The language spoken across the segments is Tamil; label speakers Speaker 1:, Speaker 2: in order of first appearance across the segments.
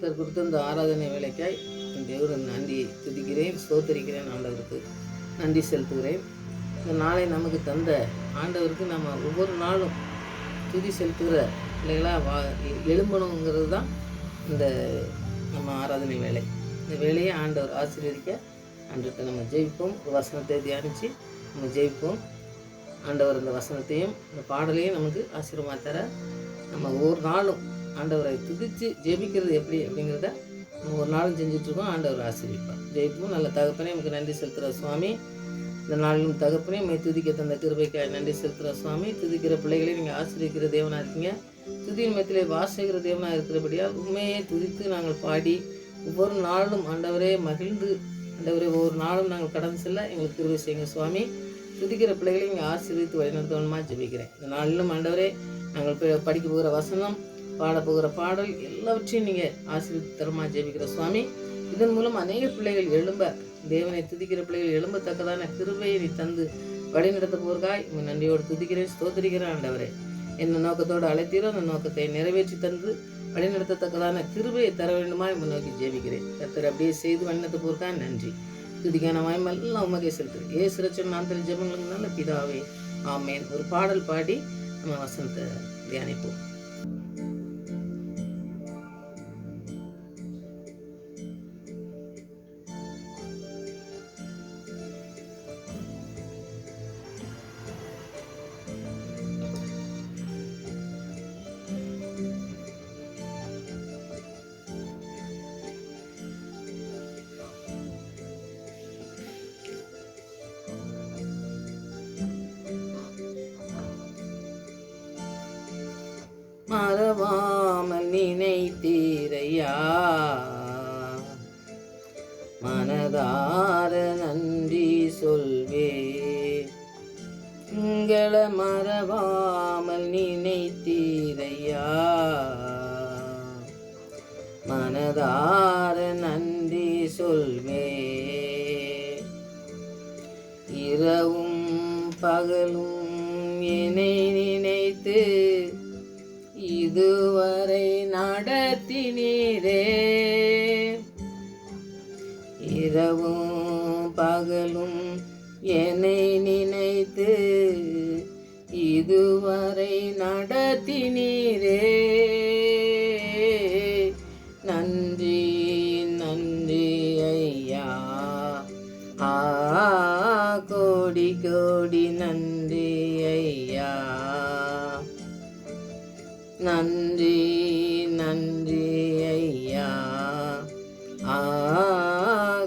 Speaker 1: கர்த்தர் கொடுத்த இந்த ஆராதனை வேலைக்காய் தேவரை நன்றி துதிக்கிறேன், ஸ்தோத்தரிக்கிறேன். ஆண்டவருக்கு நன்றி செலுத்துகிறேன். இந்த நாளை நமக்கு தந்த ஆண்டவருக்கு நம்ம ஒவ்வொரு நாளும் துதி செலுத்துகிற பிள்ளைகளாக எழும்பணுங்கிறது தான் இந்த நம்ம ஆராதனை வேலை. இந்த வேலையை ஆண்டவர் ஆசீர்வதிக்க ஆண்டவர்கிட்ட நம்ம ஜெயிப்போம். ஒரு வசனத்தை தியானித்து நம்ம ஜெயிப்போம். ஆண்டவர் இந்த வசனத்தையும் இந்த பாடலையும் நமக்கு ஆசீர்வாதமாக தர நம்ம ஒவ்வொரு நாளும் ஆண்டவரை துதித்து ஜெபிக்கிறது எப்படி அப்படிங்கிறத நம்ம ஒரு நாளும் செஞ்சிட்ருக்கோம். ஆண்டவர் ஆசீர்விப்பார். ஜெயிப்போம். நல்ல தகப்பனே நமக்கு நன்றி செலுத்துகிற சுவாமி. இந்த நாளிலும் தகப்பனே மை துதிக்க தந்த கிருபைக்காக நன்றி செலுத்துகிற சுவாமி. துதிக்கிற பிள்ளைகளை நீங்கள் ஆசீர்விக்கிற தேவனாக இருக்கீங்க. துதியின் மத்தியிலே வாசிக்கிற தேவனாக இருக்கிறபடியால் உண்மையை துதித்து நாங்கள் பாடி ஒவ்வொரு நாளும் ஆண்டவரே மகிழ்ந்து ஆண்டவரே ஒவ்வொரு நாளும் நாங்கள் கடந்து செல்ல எங்களுக்கு கிருபை செய்யுங்க சுவாமி. துதிக்கிற பிள்ளைகளை நீங்கள் ஆசீர்வித்து வழிநடத்தணுமா ஜெபிக்கிறேன். இந்த நாளிலும் ஆண்டவரே நாங்கள் படிக்க போகிற வசனம், பாட போகிற பாடல் எல்லாவற்றையும் நீங்கள் ஆசீர்வித்து தரமா ஜெபிக்கிற சுவாமி. இதன் மூலம் அநேக பிள்ளைகள் எழும்ப, தேவனை துதிக்கிற பிள்ளைகள் எழும்பத்தக்கதான கிருபையை நீ தந்து வழிநடத்த போவதற்காய் உங்கள் நன்றியோடு துதிக்கிறேன், ஸ்தோத்திரிக்கிறேன். ஆண்டவரே என்ன நோக்கத்தோடு அழைத்தீரோ அந்த நோக்கத்தை நிறைவேற்றி தந்து வழிநடத்தத்தக்கதான கிருபையை தர வேண்டுமா முன்னோக்கி ஜெபிக்கிறேன். கர்த்தர் அப்படியே செய்து வழிநடத்த போவதற்காக நன்றி. துதிக்கான வாய்மெல்லாம் உமக்கே செலுத்துகிறேன். ஏசு ரட்சகன் நாமத்தில் ஜெபங்களுக்கு நல்ல பிதாவே, ஆமேன். ஒரு பாடல் பாடி நம்ம வசனத்தை தியானிப்போம். மறவாமல் நினைத்தீரையா, மனதார நன்றி சொல்வே. உங்களை மறவாமல் நினைத்தீரையா, மனதார நன்றி சொல்வே. இரவும் பகலும் என்னை நினைத்து இதுவரை நடத்தினீரே. இரவும் பகலும் என்னை நினைத்து இதுவரை நடத்தினீரே. நன்றி நன்றி ஐயா, கோடி கோடி நன்றி ஐயா. நன்றி நன்றி ஐயா,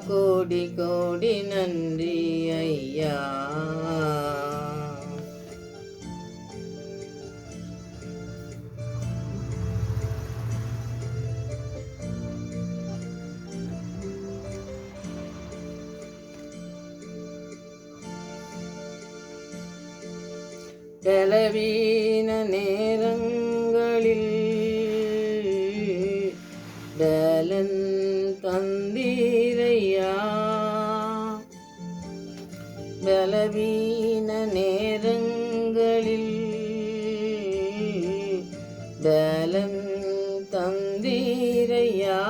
Speaker 1: கோடி கோடி நன்றி ஐயா. பலவீன நேரங்களில் பலன் தந்தீரையா, பலவீன நேரங்களில் பலன் தந்தீரையா.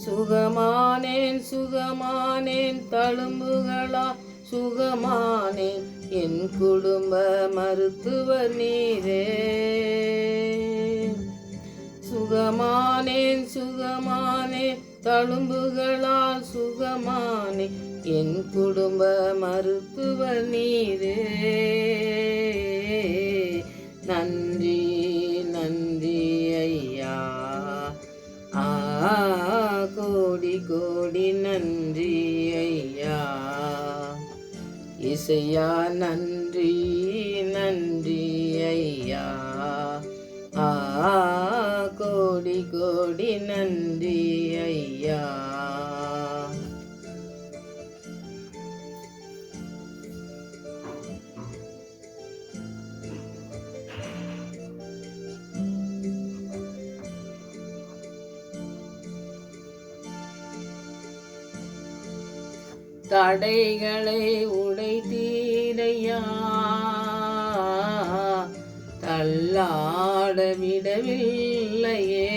Speaker 1: சுகமானேன் சுகமானேன் தழும்புகளா சுகமானேன், என் குடும்ப மருத்துவர் நீரே. சுகமானேன் சுகமானேன் தழும்புகளால் சுகமானேன், என் குடும்ப மருத்துவர் நீரே. நன்றி நன்றி ஐயா, கோடி கோடி நன்றி ஐயா. இசையா நன்றி நன்றி ஐயா, கோடி கோடி நன்றி ஐயா. தடைகளை உடைத்தீரையா, தள்ளாட விடவில்லையே.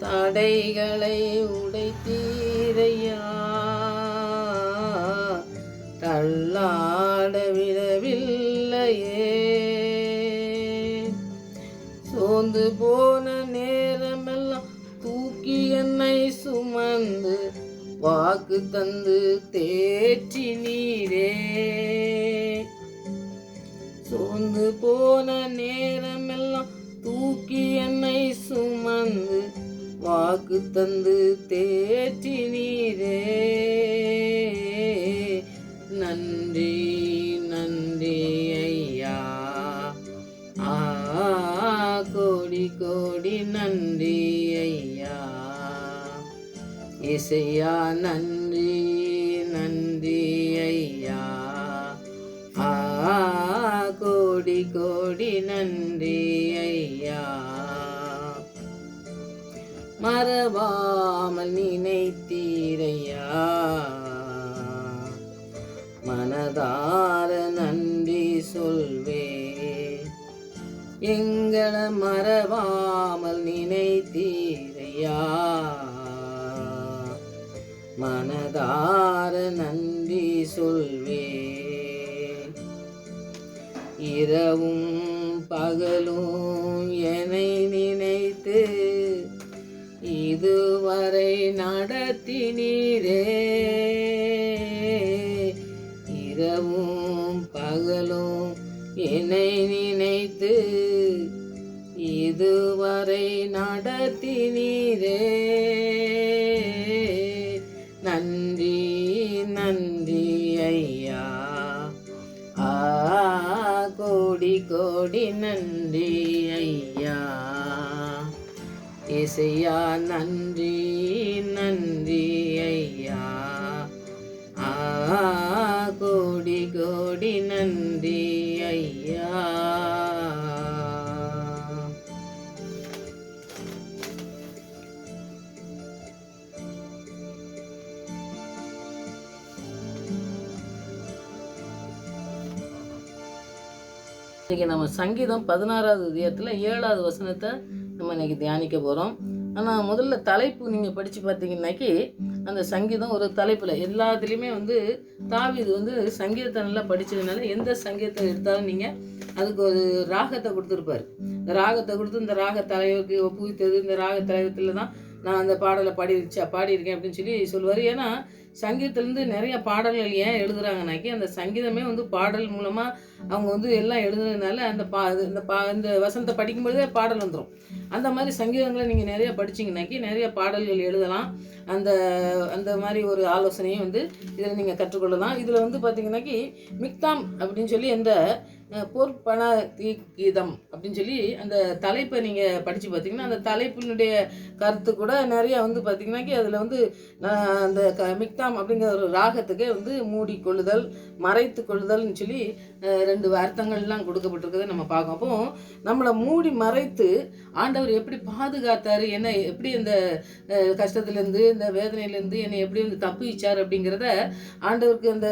Speaker 1: தடைகளை உடைத்தீரையா, தள்ளாட விடவில்லையே. சோர்ந்து போன நேரமெல்லாம் தூக்கி என்னை சுமந்து வாக்கு தந்து தேற்றி நீரே. சோர்ந்து போன நேரமெல்லாம் தூக்கி என்னை சுமந்து வாக்கு தந்து தேற்றி நீரே. நன்றி நன்றி ஐயா, கோடி கோடி நன்றி ஐயா. இசையா நன்றி நன்றி ஐயா, கோடி கோடி நன்றி ஐயா. மறவாமல் நினைத்தீரையா, மனதார நன்றி சொல்வே. எங்களை மறவாமல் நினைத்தீரையா, மனதார நன்றி சொல்வே. இரவும் பகலும் என்னை நினைத்து இதுவரை நடத்தினீரே. இரவும் பகலும் என்னை நினைத்து இதுவரை நடத்தினீரே. நன்றி நன்றி ஐயா, கோடி கோடி நன்றி ஐயா. இசையா நன்றி நன்றி ஐயா, கோடி கோடி நன்றி ஐயா. இன்றைக்கி நம்ம சங்கீதம் 16வது அதிகாரத்தில் 7வது வசனத்தை நம்ம இன்றைக்கி தியானிக்க போகிறோம். ஆனால் முதல்ல தலைப்பு நீங்கள் படித்து பார்த்தீங்கன்னாக்கி அந்த சங்கீதம் ஒரு தலைப்பில் எல்லாத்துலேயுமே தாவீது சங்கீதத்தை நல்லா படித்ததுனால எந்த சங்கீதத்தை எடுத்தாலும் நீங்கள் அதுக்கு ஒரு ராகத்தை கொடுத்துருப்பார். இந்த ராகத்தை கொடுத்து இந்த ராக தலைவருக்கு ஒப்புவித்தது இந்த ராக தலைவத்தில் தான் நான் அந்த பாடலை பாடியிருக்கேன் அப்படின்னு சொல்லி சொல்லுவார். ஏன்னா சங்கீதத்துலேருந்து நிறைய பாடல்கள் ஏன் எழுதுகிறாங்கனாக்கி அந்த சங்கீதமே பாடல் மூலமாக அவங்க எல்லாம் எழுதுனதுனால இந்த வசனத்தை படிக்கும்பொழுதே பாடல் வந்துடும். அந்த மாதிரி சங்கீதங்களை நீங்கள் நிறைய படிச்சிங்கனாக்கி நிறைய பாடல்கள் எழுதலாம். அந்த மாதிரி ஒரு ஆலோசனையும் இதில் நீங்கள் கற்றுக்கொள்ளலாம். இதில் பார்த்தீங்கன்னாக்கி மிக்தாம் அப்படின்னு சொல்லி இந்த பொற்பண கீதம் அப்படின்னு சொல்லி அந்த தலைப்பை நீங்கள் படித்து பார்த்தீங்கன்னா அந்த தலைப்பினுடைய கருத்து கூட நிறையா பார்த்தீங்கன்னாக்கி அதில் அந்த மிக்தாம் அப்படிங்கிற ஒரு ராகத்துக்கே மூடிக்கொள்ளுதல் மறைத்து கொள்ளுதல்னு சொல்லி 2 அர்த்தங்கள்லாம் கொடுக்கப்பட்டிருக்கிறத நம்ம பார்க்கோம். அப்போ நம்மளை மூடி மறைத்து ஆண்டவர் எப்படி பாதுகாத்தார், என்னை எப்படி இந்த கஷ்டத்துலேருந்து இந்த வேதனையிலேருந்து என்னை எப்படி தப்பிச்சார் அப்படிங்கிறத ஆண்டவருக்கு அந்த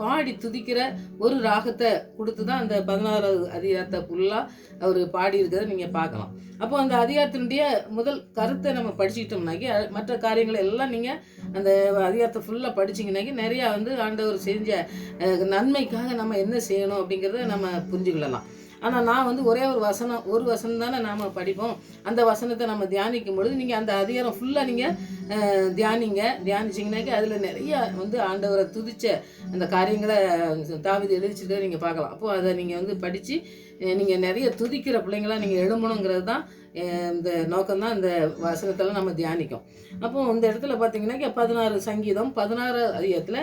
Speaker 1: பாடி துதிக்கிற ஒரு ராகத்தை கொடுத்து தான் அந்த 16வது அதிகாரத்தை ஃபுல்லாக அவர் பாடியிருக்கிறத நீங்கள் பார்க்கலாம். அப்போ அந்த அதிகாரத்தினுடைய முதல் கருத்தை நம்ம படிச்சுக்கிட்டோம்னாக்கி மற்ற காரியங்களை எல்லாம் நீங்கள் அந்த அதிகாரத்தை ஃபுல்லாக படிச்சிங்கனாக்கி நிறையா ஆண்டவர் செஞ்ச நன்மைக்காக நம்ம என்ன செய்யணும் அப்படிங்கிறத நம்ம புரிஞ்சுக்கொள்ளலாம். ஆனால் நான் ஒரே ஒரு வசனம் தானே நாம் படிப்போம். அந்த வசனத்தை நம்ம தியானிக்கும் பொழுது நீங்கள் அந்த அதிகாரம் ஃபுல்லாக நீங்கள் தியானிச்சிங்கனாக்கி அதில் நிறையா ஆண்டவரை துதிச்ச அந்த காரியங்களை தாவீது எழுதிச்சுட்டு நீங்கள் பார்க்கலாம். அப்போது அதை நீங்கள் படித்து நீங்கள் நிறைய துதிக்கிற பிள்ளைங்களாம் நீங்கள் எழும்பணுங்கிறது தான் இந்த நோக்கம்தான் இந்த வசனத்தெல்லாம் நம்ம தியானிக்கும். அப்போது இந்த இடத்துல பார்த்தீங்கன்னாக்கி 16 சங்கீதம் 16 அதிகாரத்தில்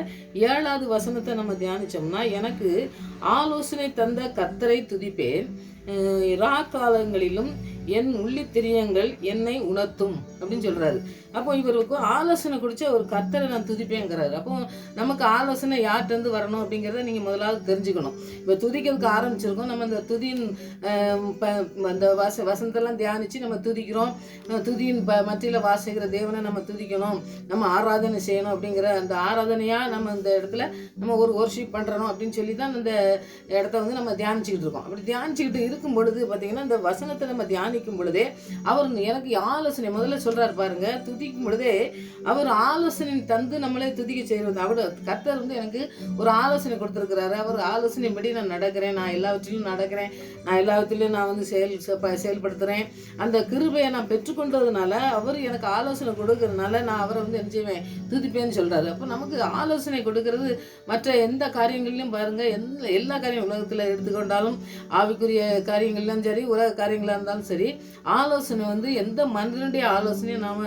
Speaker 1: 7வது வசனத்தை நம்ம தியானித்தோம்னா எனக்கு ஆலோசனை தந்த கர்த்தரை துதிப்பேன், காலங்களிலும் என் உள்ளித்திரியங்கள் என்னை உணர்த்தும் அப்படின்னு சொல்கிறாரு. அப்போ இவருக்கு ஆலோசனை குடிச்ச ஒரு கர்த்தரை நான் துதிப்பேங்கிறாரு. அப்போ நமக்கு ஆலோசனை யார்கிட்டருந்து வரணும் அப்படிங்கிறத நீங்கள் முதலாவது தெரிஞ்சுக்கணும். இப்போ துதிக்கிறதுக்கு ஆரம்பிச்சிருக்கோம். நம்ம அந்த துதியின் அந்த வசனத்தெல்லாம் தியானித்து நம்ம துதிக்கிறோம். துதியின் மத்தியில் வாசிக்கிற தேவனை நம்ம துதிக்கணும், நம்ம ஆராதனை செய்யணும். அப்படிங்கிற அந்த ஆராதனையாக நம்ம இந்த இடத்துல நம்ம ஒரு ஒர்ஷிப் பண்ணுறோம் அப்படின்னு சொல்லி தான் இந்த இடத்த நம்ம தியானிச்சுக்கிட்டு இருக்கோம். அப்படி தியானிச்சுக்கிட்டு இருக்கும் பொழுது பார்த்தீங்கன்னா இந்த வசனத்தை நம்ம தியானிக்கும் பொழுதே அவர் எனக்கு ஆலோசனை முதல்ல சொல்கிறார் பாருங்க. துதிக்கும் பொழுதே அவர் ஆலோசனை தந்து நம்மளே துதிக்க செய்வது. அவர் கர்த்தர் வந்து எனக்கு ஒரு ஆலோசனை கொடுத்துருக்கிறாரு. அவர் ஆலோசனைப்படி நான் நடக்கிறேன், நான் எல்லாவற்றிலும் நடக்கிறேன், நான் எல்லாவற்றிலும் நான் வந்து செயல்படுத்துகிறேன். அந்த கிருபையை நான் பெற்றுக்கொண்டதுனால அவர் எனக்கு ஆலோசனை கொடுக்கறதுனால நான் அவரை வந்து என்ன செய்வேன், துதிப்பேன்னு சொல்கிறாரு. அப்போ நமக்கு ஆலோசனை கொடுக்கறது மற்ற எந்த காரியங்கள்லையும் பாருங்கள், எல்லா காரியம் உலகத்தில் எடுத்துக்கொண்டாலும் ஆவிக்குரிய காரியங்கள்லாம் சரி, உலக காரியங்களாக இருந்தாலும் சரி, ஆலோசனை வந்து எந்த மனிதனுடைய ஆலோசனையை நாம்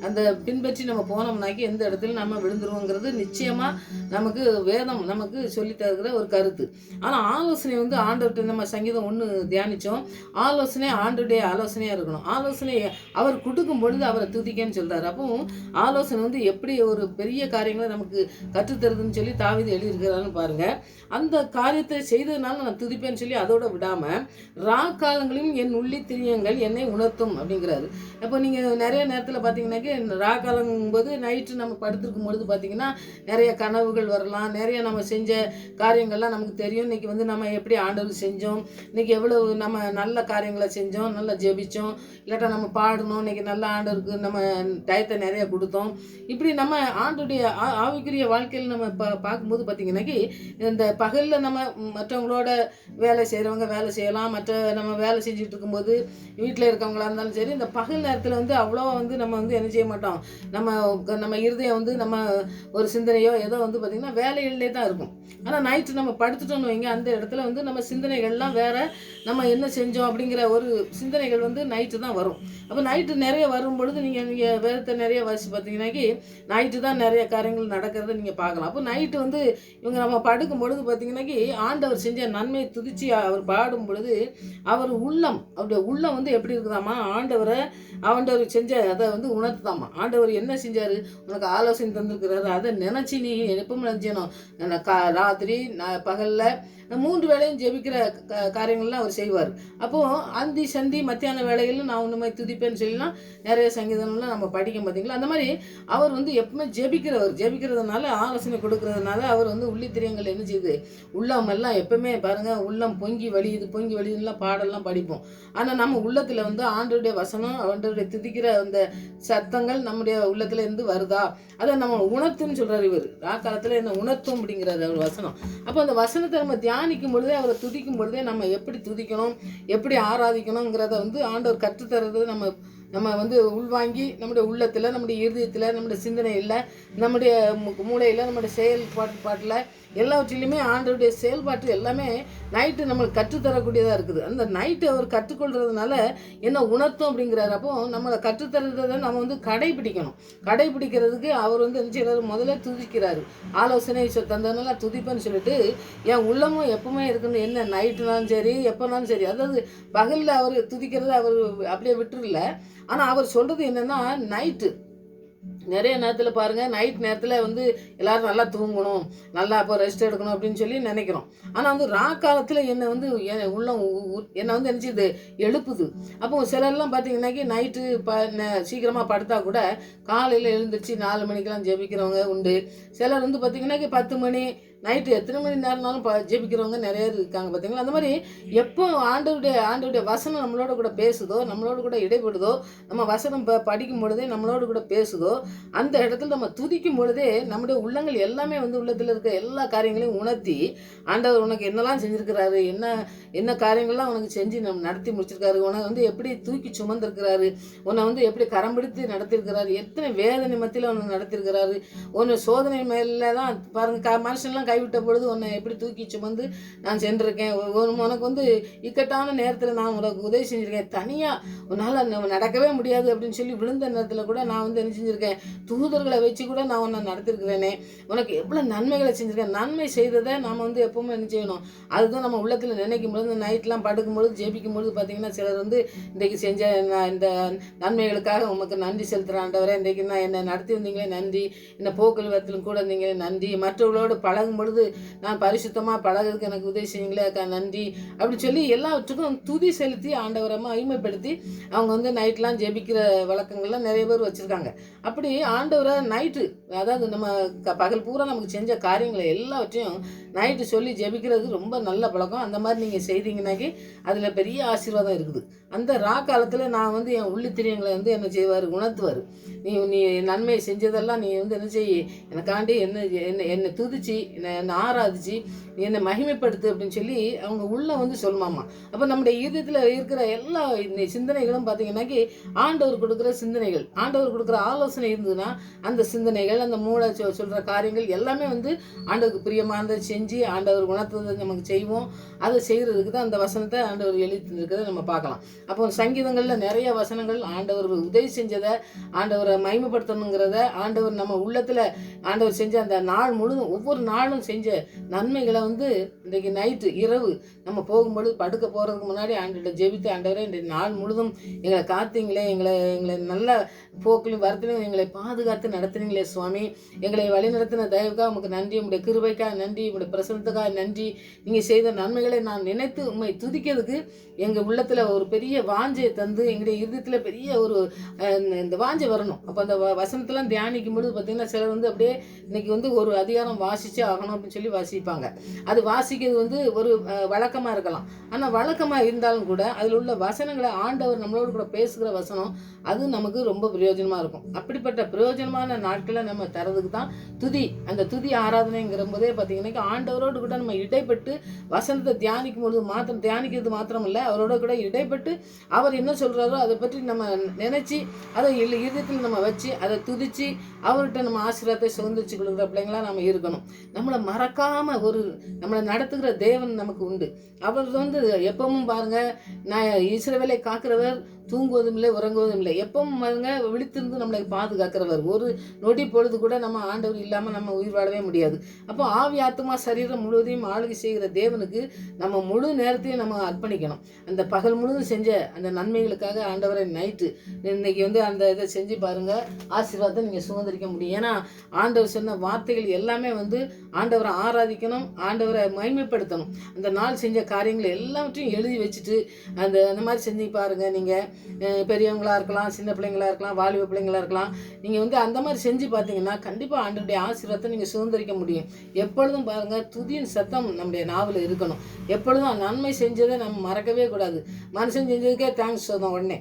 Speaker 1: அந்த பின்பற்றி நம்ம போனோம்னாக்கி எந்த இடத்துல நம்ம விழுந்துருவோங்கிறது நிச்சயமாக நமக்கு வேதம் நமக்கு சொல்லி தருகிற ஒரு கருத்து. ஆனால் ஆலோசனை வந்து ஆண்டவர்கிட்ட நம்ம சங்கீதம் 1 தியானித்தோம். ஆலோசனை ஆண்டுடைய ஆலோசனையாக இருக்கணும். ஆலோசனை அவர் கொடுக்கும் பொழுது அவரை துதிக்கன்னு சொல்கிறார். அப்போ ஆலோசனை வந்து எப்படி ஒரு பெரிய காரியங்களை நமக்கு கற்றுத்தருதுன்னு சொல்லி தாவீது எழுதியிருக்கிறான்னு பாருங்கள். அந்த காரியத்தை செய்ததுனால நான் துதிப்பேன்னு சொல்லி அதோட விடாமல் ராக்காலங்களையும் என் உள்ளி திரியங்கள் என்னை உணர்த்தும் அப்படிங்கிறாரு. இப்போ நீங்கள் நிறைய நேரத்தில் பார்த்தீங்கன்னாக்கி ராக்காலங்கும்போது நைட்டு நம்ம படுத்திருக்கும் பொழுது பார்த்தீங்கன்னா நிறைய கனவுகள் வரலாம், நிறைய நம்ம செஞ்ச காரியங்கள்லாம் நமக்கு தெரியும். இன்றைக்கி வந்து நம்ம எப்படி ஆண்டவர் செஞ்சோம், இன்றைக்கி எவ்வளவு நம்ம நல்ல காரியங்களை செஞ்சோம், நல்லா ஜெபிச்சோம், இல்லாட்டா நம்ம பாடணும், இன்றைக்கி நல்ல ஆண்டவருக்கு நம்ம டயத்தை நிறைய கொடுத்தோம். இப்படி நம்ம ஆண்டுடைய ஆவிக்குரிய வாழ்க்கையில் நம்ம பார்க்கும்போது பார்த்தீங்கன்னாக்கி இந்த பகலில் நம்ம மற்றவங்களோட வேலை செய்கிறவங்க வேலை செய்யலாம், மற்ற நம்ம வேலை செஞ்சுட்டு இருக்கும்போது வீட்டில் இருக்கவங்களா இருந்தாலும் சரி, இந்த பகல் நேரத்தில் வந்து அவ்வளோ வந்து நம்ம வந்து என்ன செய்ய மாட்டோம், நம்ம இருதயம் வந்து நம்ம ஒரு சிந்தனையோ ஏதோ வந்து பார்த்திங்கன்னா வேலைகளிலே தான் இருக்கும். ஆனால் நைட்டு நம்ம படுத்துட்டோன்னு வைங்க, அந்த இடத்துல வந்து நம்ம சிந்தனைகள்லாம் வேறு, நம்ம என்ன செஞ்சோம் அப்படிங்கிற ஒரு சிந்தனைகள் வந்து நைட்டு தான் வரும். அப்போ நைட்டு நிறைய வரும் பொழுது நீங்கள் வேதத்தை நிறைய வாசி பார்த்தீங்கன்னாக்கி நைட்டு தான் நிறைய காரியங்கள் நடக்கிறத நீங்கள் பார்க்கலாம். அப்போ நைட்டு வந்து இவங்க நம்ம படுக்கும் பொழுது பார்த்தீங்கன்னாக்கி ஆண்டவர் செஞ்ச நன்மை துதிச்சு அவர் பாடும் பொழுது அவர் உள்ளம், அவருடைய உள்ளம் வந்து எப்படி இருக்குதாமா, ஆண்டவர் செஞ்ச அதை வந்து உணர்த்துதாமா. ஆண்டவர் என்ன செஞ்சார், உனக்கு ஆலோசனை தந்துருக்கிறாரு, அதை நினச்சி நீ எப்பவும் நினச்சணும். ராத்திரி பகலில் 3 வேளையும் ஜெபிக்கிற காரியங்கள்லாம் அவர் செய்வார். அப்போது அந்தி சந்தி மத்தியான வேளைகளில் நான் உண்மை துதிப்பேன்னு சொல்லலாம் நிறைய சங்கீதம்லாம் நம்ம படிக்கும் பார்த்தீங்களா. அந்த மாதிரி அவர் வந்து எப்பவுமே ஜெபிக்கிறதுனால ஆலோசனை கொடுக்கறதுனால அவர் வந்து உள்ளித்திரியங்கள் என்ன செய்யுது, உள்ளமெல்லாம் எப்பவுமே பாருங்கள் உள்ளம் பொங்கி வழியுதுலாம் பாடலாம் படிப்போம். ஆனால் நம்ம உள்ளத்தில் வந்து ஆண்டவருடைய வசனம், ஆண்டவருடைய துதிக்கிற அந்த சத்தங்கள் நம்முடைய உள்ளத்தில் இருந்து வருதா, அதை நம்ம உணர்த்துன்னு சொல்கிறார் இவர். காலத்தில் என்ன உணர்த்தும் அப்படிங்கிறார் அவர் வசனம். அப்போ அந்த வசனத்தை நம்ம தியானிக்கும் பொழுதே, அவரை துதிக்கும் பொழுதே நம்ம எப்படி துதிக்கணும், எப்படி ஆராதிக்கணுங்கிறத வந்து ஆண்டவர் கற்றுத்தர்றது நம்ம வந்து உள்வாங்கி நம்முடைய உள்ளத்தில், நம்முடைய இருதயத்தில், நம்முடைய சிந்தனையில், நம்முடைய மூளையில், நம்முடைய செயல்பாட்டில் எல்லாவற்றிலையுமே ஆண்டவருடைய செயல்பாட்டு எல்லாமே நைட்டு நம்மளுக்கு கற்றுத்தரக்கூடியதாக இருக்குது. அந்த நைட்டு அவர் கற்றுக்கொள்கிறதுனால என்ன உணர்த்தும் அப்படிங்கிறாரு. அப்போ நம்மளை கற்றுத்தரதை நம்ம வந்து கடைபிடிக்கிறதுக்கு அவர் வந்து என்ன செய்கிறாரு, முதல்ல துதிக்கிறாரு. ஆலோசனை தந்ததுனால துதிப்பேன்னு சொல்லிட்டு என் உள்ளமும் எப்பவுமே இருக்குன்னு, என்ன நைட்டுனாலும் சரி எப்போனாலும் சரி, அதாவது பகலில் அவர் துதிக்கிறத அவர் அப்படியே விட்டுருல. ஆனால் அவர் சொல்கிறது என்னென்னா, நைட்டு நிறைய நேரத்தில் பாருங்கள், நைட் நேரத்தில் வந்து எல்லோரும் நல்லா தூங்கணும், நல்லா அப்போ ரெஸ்ட் எடுக்கணும் அப்படின்னு சொல்லி நினைக்கிறோம். ஆனால் வந்து காலத்தில் என்னை வந்து என்னை வந்து நினச்சிது எழுப்புது. அப்போ சிலர்லாம் பார்த்தீங்கன்னாக்கி நைட்டு சீக்கிரமாக படுத்தா கூட காலையில் எழுந்திரிச்சு 4 மணிக்கெலாம் ஜெபிக்கிறவங்க உண்டு. சிலர் வந்து பார்த்திங்கன்னாக்கி 10 மணி நைட்டு எத்தனை மணி நேரம்னாலும் ஜெபிக்கிறவங்க நிறைய இருக்காங்க பார்த்தீங்களா. அந்த மாதிரி எப்போ ஆண்டவருடைய வசனம் நம்மளோட கூட பேசுதோ, நம்மளோட கூட இடைப்படுதோ, நம்ம வசனம் படிக்கும் பொழுதே நம்மளோட கூட பேசுதோ, அந்த இடத்துல நம்ம துதிக்கும் பொழுதே நம்முடைய உள்ளங்கள் எல்லாமே வந்து உள்ளத்தில் இருக்க எல்லா காரியங்களையும் உணர்த்தி ஆண்டவர் உனக்கு என்னெல்லாம் செஞ்சுருக்கிறாரு, என்ன காரியங்கள்லாம் உனக்கு செஞ்சு நம்ம நடத்தி முடிச்சிருக்காரு, உனக்கு வந்து எப்படி தூக்கி சுமந்திருக்கிறாரு, உன்னை வந்து எப்படி கரம் பிடித்து நடத்திருக்கிறாரு, எத்தனை வேதனை மத்தியில் உன்னை நடத்திருக்கிறாரு, உன்னை சோதனை மேலே தான் பாருங்கள் மனுஷன்லாம் கைவிட்ட பொழுது உன்னை எப்படி தூக்கி சுமந்து நான் சென்றிருக்கேன், உனக்கு வந்து இக்கட்டான நேரத்தில் நான் உனக்கு உதவி செஞ்சுருக்கேன், தனியாக உன்னால் நடக்கவே முடியாது அப்படின்னு சொல்லி விழுந்த நேரத்தில் கூட நான் வந்து என்ன செஞ்சுருக்கேன், தூதர்களை வச்சு கூட நான் உன்னை நடத்திருக்கிறேனே, உனக்கு எவ்வளோ நன்மைகளை செஞ்சுருக்கேன். நன்மை செய்ததை நாம் வந்து எப்பவுமே என்ன செய்யணும், அதுதான் நம்ம உள்ளத்தில் நினைக்கும் பொழுது நைட்லாம் படுக்கும்பொழுது ஜெபிக்கும் பொழுது பார்த்திங்கன்னா சிலர் வந்து இன்றைக்கு செஞ்ச இந்த நன்மைகளுக்காக உமக்கு நன்றி செலுத்துகிற ஆண்டவரே, இன்றைக்கு நான் என்னை நடத்தி வந்தீங்களே நன்றி, என்னை போக்குவரத்திலும் கூட இருந்தீங்களே நன்றி, மற்றவர்களோடு பழகும் பொழுது நான் பரிசுத்தமாக பழகிறதுக்கு எனக்கு உதவி செய்யுங்களே அக்கா நன்றி அப்படி சொல்லி எல்லாவற்றுக்கும் துதி செலுத்தி ஆண்டவரை மகிமைப்படுத்தி அவங்க வந்து நைட்லாம் ஜெபிக்கிற வழக்கங்கள்லாம் நிறைய பேர் வச்சுருக்காங்க. அப்படி ஆண்டவரை நைட்டு, அதாவது நம்ம பகல் பூரா நமக்கு செஞ்ச காரியங்களை எல்லாவற்றையும் நைட்டு சொல்லி ஜெபிக்கிறது ரொம்ப நல்ல பழக்கம். அந்த மாதிரி நீங்கள் செய்தீங்கன்னாக்கி அதில் பெரிய ஆசீர்வாதம் இருக்குது. அந்த காலத்தில் நான் வந்து என் உள்ளித்திரியங்களை வந்து என்ன செய்வார், உணர்த்துவார். நீ நன்மை செஞ்சதெல்லாம் நீ வந்து என்ன செய், எனக்காண்டி என்னை துதிச்சு என்னை ஆராதிச்சு என்னை மகிமைப்படுத்து அப்படின்னு சொல்லி அவங்க உள்ளே வந்து சொல்லுமாம்மா. அப்போ நம்முடைய இதயத்தில் இருக்கிற எல்லா சிந்தனைகளும் பார்த்தீங்கன்னாக்கி ஆண்டவர் கொடுக்குற சிந்தனைகள், ஆண்டவர் கொடுக்குற ஆலோசனை இருந்ததுன்னா அந்த சிந்தனைகள், அந்த மூளை சொல்கிற காரியங்கள் எல்லாமே வந்து ஆண்டவருக்கு பிரியமானதை செஞ்சு ஆண்டவர் குணத்தை நமக்கு செய்வோம். அதை செய்கிறதுக்கு தான் அந்த வசனத்தை ஆண்டவர் எழுதி இருக்கிறத நம்ம பார்க்கலாம். அப்போ சங்கீதங்களில் நிறைய வசனங்கள் ஆண்டவர் உதவி செஞ்சதை, ஆண்டவரை மகிமைப்படுத்தணுங்கிறத, ஆண்டவர் நம்ம உள்ளத்தில் ஆண்டவர் செஞ்ச அந்த நாள் முழுதும் ஒவ்வொரு நாளும் செஞ்ச நன்மைகளை வந்து இன்றைக்கு நைட்டு இரவு நம்ம போகும்பொழுது படுக்க போகிறதுக்கு முன்னாடி ஆண்டவரை ஜெபித்து, ஆண்டவரை இன்றைக்கு நாள் முழுதும் எங்களை காத்தீங்களே, எங்களை நல்ல போக்கிலும் வரத்திலும் எங்களை பாதுகாத்து நடத்துனீங்களே சுவாமி, எங்களை வழிநடத்தின தயவுக்காக உமக்கு நன்றி, உங்களுடைய கிருபைக்காக நன்றி, உங்களுடைய பிரசனத்துக்காக நன்றி, நீங்கள் செய்த நன்மைகளை நான் நினைத்து உண்மை துதிக்கிறதுக்கு எங்கள் உள்ளத்தில் ஒரு பெரிய வாஞ்சையை தந்து எங்களுடைய இருதயத்தில் பெரிய ஒரு இந்த வாஞ்சை வரணும். அப்போ அந்த வசனத்தெல்லாம் தியானிக்கும் பொழுது பார்த்திங்கன்னா சிலர் வந்து அப்படியே இன்றைக்கி வந்து ஒரு அதிகாரம் வாசிச்சே ஆகணும் அப்படின்னு சொல்லி வாசிப்பாங்க. அது வாசிக்கிறது வந்து ஒரு வழக்கமாக இருக்கலாம். ஆனால் வழக்கமாக இருந்தாலும் கூட அதில் உள்ள வசனங்களை ஆண்டவர் நம்மளோடு கூட பேசுகிற வசனம் அது நமக்கு ரொம்ப பிரயோஜனமாக இருக்கும். அப்படிப்பட்ட பிரயோஜனமான நாட்களை நம்ம தரதுக்கு தான் துதி. அந்த துதி ஆராதனைங்கிற போதே பார்த்திங்கன்னா ஆண்டவரோடு கூட நம்ம இடைப்பட்டு வசனத்தை தியானிக்கும் பொழுது தியானிக்கிறது மாத்திரம் இல்லை, அவரோட கூட இடைப்பட்டு அவர் என்ன சொல்கிறாரோ அதை பற்றி நம்ம நினச்சி அதை இதயத்தில் நம்ம வச்சு அதை துதித்து அவர்கிட்ட நம்ம ஆசீர்வாதத்தை சுதந்திரிச்சு கொடுக்குற பிள்ளைங்களா நம்ம இருக்கணும். நம்மளை மறக்காமல் நம்மளை நடத்துகிற தேவன் நமக்கு உண்டு. அவர் வந்து எப்பவும் பாருங்கள், நான் இஸ்ரவேலை காக்கிறவர் தூங்குவதும் இல்லை உறங்குவதும் இல்லை, எப்பவும் பாருங்க விழித்திருந்து நம்மளை பாதுகாக்கிறவர். ஒரு நொடி பொழுது கூட நம்ம ஆண்டவர் இல்லாமல் நம்ம உயிர் வாழவே முடியாது. அப்போ ஆவி ஆத்மா சரீரம் முழுவதையும் ஆளுகை செய்கிற தேவனுக்கு நம்ம முழு நேரத்தையும் நம்ம அர்ப்பணிக்கணும். அந்த பகல் முழுவதும் செஞ்ச அந்த நன்மைகளுக்காக ஆண்டவரை நைட்டு இன்னைக்கு வந்து அந்த இதை செஞ்சு பாருங்கள், ஆசீர்வாதத்தை நீங்கள் சுதந்திரிக்க முடியும். ஏன்னா ஆண்டவர் சொன்ன வார்த்தைகள் எல்லாமே வந்து ஆண்டவரை ஆராதிக்கணும், ஆண்டவரை மகிமைப்படுத்தணும். அந்த நாள் செஞ்ச காரியங்கள் எல்லாவற்றையும் எழுதி வச்சுட்டு அந்த மாதிரி செஞ்சு பாருங்கள். நீங்கள் பெரியவங்களாக இருக்கலாம், சின்ன பிள்ளைங்களாக இருக்கலாம், வாலிப பிள்ளைங்களாக இருக்கலாம், நீங்கள் வந்து அந்த மாதிரி செஞ்சு பார்த்தீங்கன்னா கண்டிப்பாக ஆண்டவருடைய ஆசீர்வாதத்தை நீங்கள் சுதந்திரிக்க முடியும். எப்பொழுதும் பாருங்கள், துதியின் சத்தம் நம்முடைய நாவில் இருக்கணும். எப்பொழுதும் நன்மை செஞ்சதை நம்ம மறக்கவே கூடாது. மனுஷன் செஞ்சதுக்கே தேங்க்ஸ் சொல்லுவோம், உடனே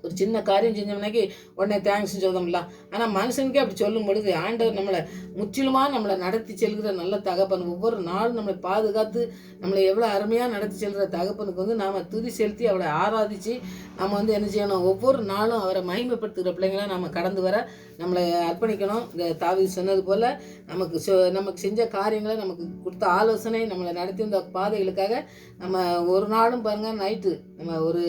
Speaker 1: ஒரு சின்ன காரியம் செஞ்சோம்னாக்கி உடனே தேங்க்ஸ் சொல்லுவோம்ல. ஆனால் மனுஷனுக்கே அப்படி சொல்லும் பொழுது ஆண்டவர் நம்மளை முற்றிலுமாக நம்மளை நடத்தி செல்கிற நல்ல தகப்பன், ஒவ்வொரு நாளும் நம்மளை பாதுகாத்து நம்மளை எவ்வளோ அருமையாக நடத்தி செல்கிற தகப்பனுக்கு வந்து நாம் துதி செலுத்தி அவளை ஆராதித்து நம்ம வந்து என்ன செய்யணும், ஒவ்வொரு நாளும் அவரை மகிமைப்படுத்துகிற பிள்ளைங்களாம் நம்ம கடந்து வர நம்மளை அர்ப்பணிக்கணும். இந்த தாவீது சொன்னது போல் நமக்கு செஞ்ச காரியங்களை, நமக்கு கொடுத்த ஆலோசனை, நம்மளை நடத்தி வந்த பாதைகளுக்காக நம்ம ஒரு நாளும் பாருங்கள் நைட்டு நம்ம ஒரு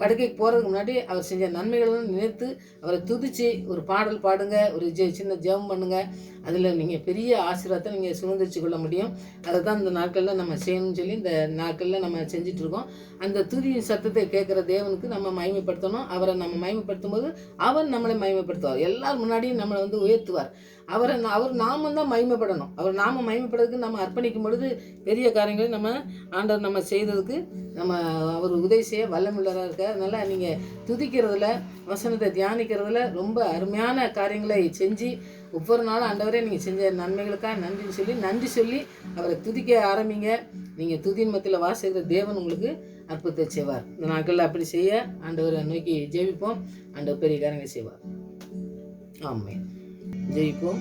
Speaker 1: படுக்கைக்கு போகிறதுக்கு முன்னாடி அவர் செஞ்ச நன்மைகளெல்லாம் நினைத்து அவரை துதித்து ஒரு பாடல் பாடுங்க, ஒரு சின்ன ஜெபம் பண்ணுங்கள். அதில் நீங்கள் பெரிய ஆசீர்வாதத்தை நீங்கள் சுதந்திரிச்சு கொள்ள முடியும். அதை தான் இந்த நாட்களில் நம்ம செய்யணும்னு சொல்லி இந்த நாட்களில் நம்ம செஞ்சிட்ருக்கோம். அந்த துதியின் சத்தத்தை கேட்குற தேவனுக்கு நம்ம மகிமைப்படுத்தணும். அவரை நம்ம மகிமைப்படுத்தும் போது அவர் நம்மளை மகிமைப்படுத்துவார். எல்லார் முன்னாடியும் நம்மளை வந்து உயர்த்துவார். அவர் நாம தான் மகிமைப்படணும். அவர் நாம மகிமைப்படுறதுக்கு நம்ம அர்ப்பணிக்கும் பொழுது பெரிய காரியங்களை நம்ம ஆண்டவர் நம்ம செய்ததுக்கு நம்ம அவர் உதவி செய்ய வல்லமுள்ளதாக இருக்க. அதனால் நீங்கள் துதிக்கிறதுல, வசனத்தை தியானிக்கிறதுல ரொம்ப அருமையான காரியங்களை செஞ்சு ஒவ்வொரு நாளும் ஆண்டவரே நீங்கள் செஞ்ச நன்மைகளுக்காக நன்றி சொல்லி அவரை துதிக்க ஆரம்பிங்க. நீங்கள் துதியின் மத்தியில் வாசிக்கிற தேவன் உங்களுக்கு அற்புதத்தை செய்வார். இந்த நாட்களில் அப்படி செய்ய ஆண்டவரை நோக்கி ஜெபிப்போம். ஆண்டவர் பெரிய காரியங்களை செய்வார். ஆமென். ஜெயிப்போம்.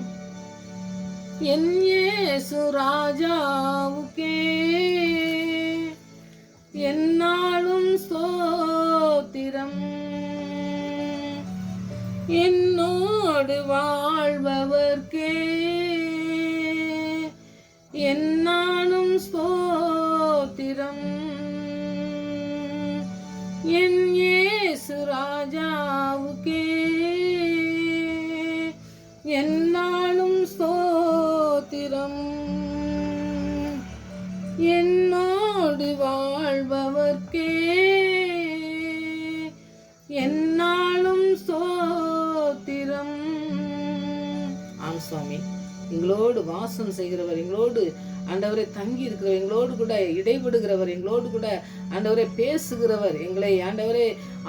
Speaker 1: என் இயேசு ராஜாவுக்கே என்னாலும் ஸ்தோத்திரம், என்னோடு வாழ்பவர்க்கே என்னாலும் ஸ்தோத்திரம், என் இயேசு ராஜாவுக்கே என்னாலும் ஸ்தோத்திரம், என்னோடு வாழ்பவர்க்கே என்னாலும் ஸ்தோத்திரம். ஆம் சுவாமி. எங்களோடு வாசம் செய்கிறவர், எங்களோடு ஆண்டவரை தங்கி இருக்கிறவர், எங்களோடு கூட இடைபடுகிறவர், எங்களோடு கூட ஆண்டவரை பேசுகிறவர், எங்களை ஆண்டவரே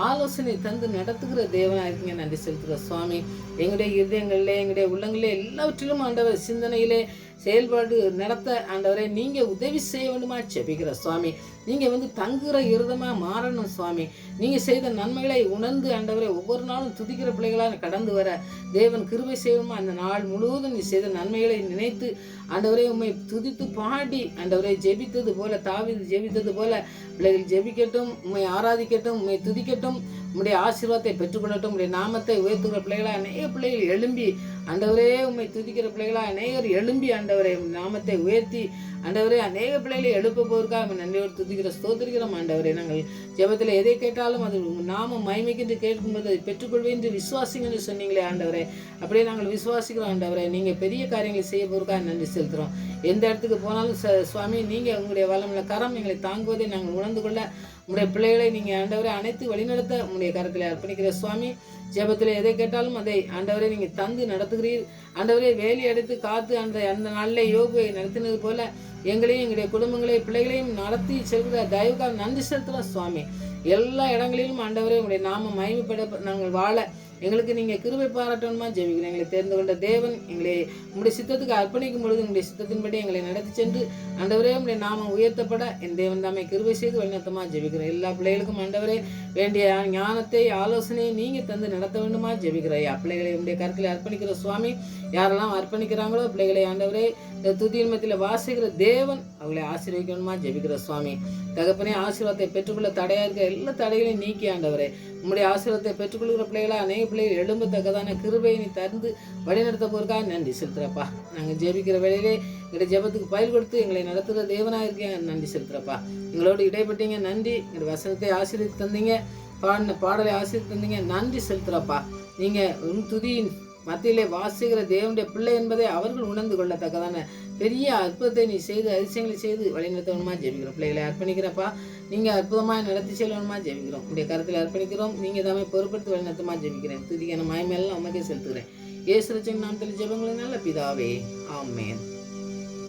Speaker 1: ஆலோசனை தந்து நடத்துகிற தேவனாக இருக்கீங்க. நன்றி செலுத்துகிற சுவாமி. எங்களுடைய இதயங்களிலே, எங்களுடைய உள்ளங்களிலே எல்லாவற்றிலும் ஆண்டவர் சிந்தனையிலே செயல்பாடு நடத்த ஆண்டவரை நீங்கள் உதவி செய்ய வேண்டுமா செபிக்கிற சுவாமி. நீங்கள் தங்குகிற இருதமாக மாறணும் சுவாமி. நீங்கள் செய்த நன்மைகளை உணர்ந்து ஆண்டவரை ஒவ்வொரு நாளும் துதிக்கிற பிள்ளைகளாக கடந்து வர தேவன் கிருபை செய்வோமா. அந்த நாள் முழுவதும் நீ செய்த நன்மைகளை நினைத்து ஆண்டவரை உண்மை துதித்து பாடி ஆண்டவரை ஜெபித்தது போல, தாவீது ஜெபித்தது போல பிள்ளைகள் ஜெபிக்கட்டும், உண்மை ஆராதிக்கட்டும், உண்மை துதிக்கட்டும், உம்முடைய ஆசீர்வாதத்தை பெற்றுக்கொள்ளட்டும். உடைய நாமத்தை உயர்த்துகிற பிள்ளைகளா அநேக பிள்ளைகள் எழும்பி ஆண்டவரே உண்மை துதிக்கிற பிள்ளைகளா அநேகர் எழும்பி ஆண்டவரை நாமத்தை உயர்த்தி ஆண்டவரே அநேக பிள்ளைகளை எழுப்ப போவதற்காக நன்றியோடு துதிக்கிற ஸ்தோத்திரிக்கிறோம் ஆண்டவரே. நாங்கள் ஜெபத்தில் எதை கேட்டாலும் அது நாம மகிமைக்கு கேட்கும்போது அதை பெற்றுக்கொள்வேன் என்று விசுவாசிங்க என்று சொன்னீங்களே ஆண்டவரே. அப்படியே நாங்கள் விசுவாசிக்கிறோம் ஆண்டவரே. நீங்கள் பெரிய காரியங்களை செய்ய போவதற்காக நன்றி செலுத்துகிறோம். எந்த இடத்துக்கு போனாலும் சுவாமி நீங்கள் உங்களுடைய வளமுள்ள கரம் எங்களை தாங்குவதை நாங்கள் உணர்ந்து கொள்ள உங்களுடைய பிள்ளைகளை நீங்கள் ஆண்டவரை அனைத்து வழிநடத்த உங்களுடைய கரத்தில் அர்ப்பணிக்கிற சுவாமி. ஜெபத்தில் எதை கேட்டாலும் அதை ஆண்டவரை நீங்கள் தந்து நடத்துகிறீர் ஆண்டவரை. வேலி அடைத்து காத்து அந்த நாளிலே யோபுவை நடத்தினது போல எங்களையும் எங்களுடைய குடும்பங்களையும் பிள்ளைகளையும் நடத்தி செல்கிற தயவுக்காக நன்றி செலுத்துகிறோம் சுவாமி. எல்லா இடங்களிலும் ஆண்டவரை உங்களுடைய நாம மகிமைப்பட நாங்கள் வாழ எங்களுக்கு நீங்கள் கிருபை பாராட்டணுமா ஜெபிக்கிறோம். எங்களை தேர்ந்து கொண்ட தேவன் எங்களை உங்களுடைய சித்தத்துக்கு அர்ப்பணிக்கும் பொழுது உங்களுடைய சித்தத்தின்படி எங்களை நடத்தி சென்று ஆண்டவரே உங்களுடைய நாமம் உயர்த்தப்பட என் தேவன் தாமே கிருபை செய்து வழிநடத்தமா ஜெபிக்கிறோம். எல்லா பிள்ளைகளுக்கும் ஆண்டவரே வேண்டிய ஞானத்தை ஆலோசனையை நீங்கள் தந்து நடத்த வேண்டுமா ஜெபிக்கிறோம். பிள்ளைகளை உங்களுடைய கருத்தில் அர்ப்பணிக்கிற சுவாமி. யாரெல்லாம் அர்ப்பணிக்கிறாங்களோ பிள்ளைகளை ஆண்டவரே துதியின் மத்தியில் வாசிக்கிற தேவன் அவங்களை ஆசீர்வதிக்கணுமா ஜெபிக்கிற சுவாமி. தகப்பனே ஆசீர்வாதத்தை பெற்றுக்கொள்ள தடையாக இருக்கிற எல்லா தடைகளையும் நீக்கி ஆண்டவரே உங்களுடைய ஆசீர்வாதத்தை பெற்றுக்கொள்கிற பிள்ளைகளா அநேக பிள்ளைகள் எழும்பத்தக்கதான கிருபையை நீ தந்து வழிநடத்த போறதுக்காக நன்றி செலுத்துறப்பா. நாங்கள் ஜெபிக்கிற வேளையிலே எங்களுடைய ஜெபத்துக்கு பயில் கொடுத்து எங்களை நடத்துகிற தேவனாக இருக்கீங்க. நன்றி செலுத்துறப்பா. எங்களோடு இடைப்பட்டீங்க. நன்றி. எங்களுடைய வசனத்தை ஆசீர்வதித்து தந்தீங்க, பாடின பாடலை ஆசீர்வதித்து தந்தீங்க. நன்றி செலுத்துறப்பா. நீங்கள் துதியின் மத்தியிலே வாசிக்கிற தேவனுடைய பிள்ளை என்பதை அவர்கள் உணர்ந்து கொள்ளத்தக்கதான பெரிய அற்புதத்தை நீ செய்து அதிசயங்களை செய்து வழிநடத்தணுமா ஜெபிக்கிறோம். பிள்ளைகளை அர்ப்பணிக்கிறப்பா. நீங்கள் அற்புதமாக நடத்தி செல்லணுமா ஜெபிக்கிறோம். உடைய கருத்தில் அர்ப்பணிக்கிறோம். நீங்கள் தாமே பொறுப்படுத்தி வழிநடத்தமா ஜெபிக்கிறேன். துதிக்கான மயமெல்லாம் உமக்கே செலுத்துகிறேன். இயேசு ரட்சகர் நாமத்தில் ஜெபங்களின் நல்ல பிதாவே, ஆமென்.